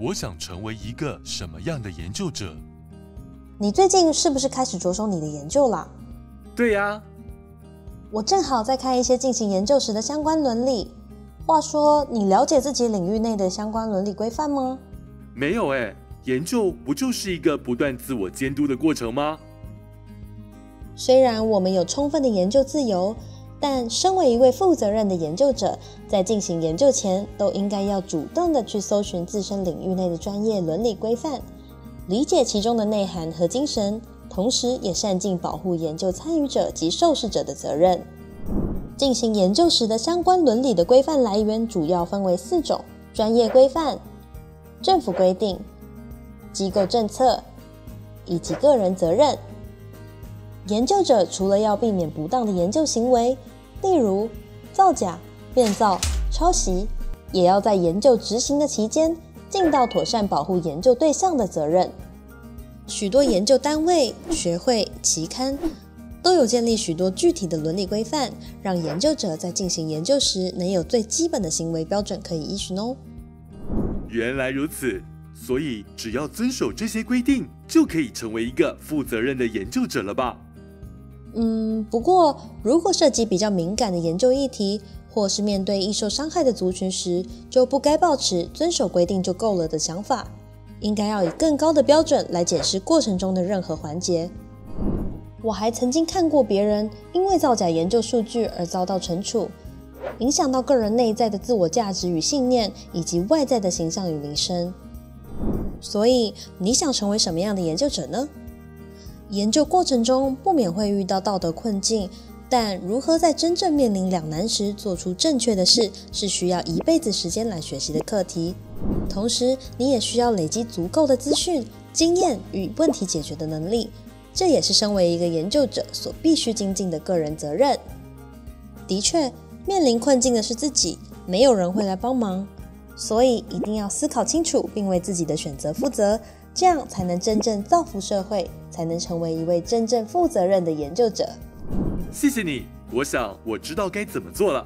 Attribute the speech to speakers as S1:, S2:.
S1: 我想成为一个什么样的研究者？
S2: 你最近是不是开始着手你的研究啦？
S1: 对呀，
S2: 我正好在看一些进行研究时的相关伦理。话说，你了解自己领域内的相关伦理规范吗？
S1: 没有诶，研究不就是一个不断自我监督的过程吗？
S2: 虽然我们有充分的研究自由，但身为一位负责任的研究者，在进行研究前，都应该要主动的去搜寻自身领域内的专业伦理规范，理解其中的内涵和精神，同时也善尽保护研究参与者及受试者的责任。进行研究时的相关伦理的规范来源主要分为4种：专业规范、政府规定、机构政策以及个人责任。研究者除了要避免不当的研究行为，例如造假、变造、抄袭，也要在研究执行的期间尽到妥善保护研究对象的责任。许多研究单位、学会、期刊都有建立许多具体的伦理规范，让研究者在进行研究时能有最基本的行为标准可以依循哦。
S1: 原来如此，所以只要遵守这些规定，就可以成为一个负责任的研究者了吧？
S2: 不过如果涉及比较敏感的研究议题，或是面对易受伤害的族群时，就不该抱持遵守规定就够了的想法，应该要以更高的标准来检视过程中的任何环节。我还曾经看过别人因为造假研究数据而遭到惩处，影响到个人内在的自我价值与信念，以及外在的形象与名声。所以，你想成为什么样的研究者呢？研究过程中不免会遇到道德困境，但如何在真正面临两难时做出正确的事，是需要一辈子时间来学习的课题。同时，你也需要累积足够的资讯、经验与问题解决的能力，这也是身为一个研究者所必须精进的个人责任。的确，面临困境的是自己，没有人会来帮忙，所以一定要思考清楚，并为自己的选择负责，这样才能真正造福社会，才能成为一位真正负责任的研究者。
S1: 谢谢你，我想我知道该怎么做了。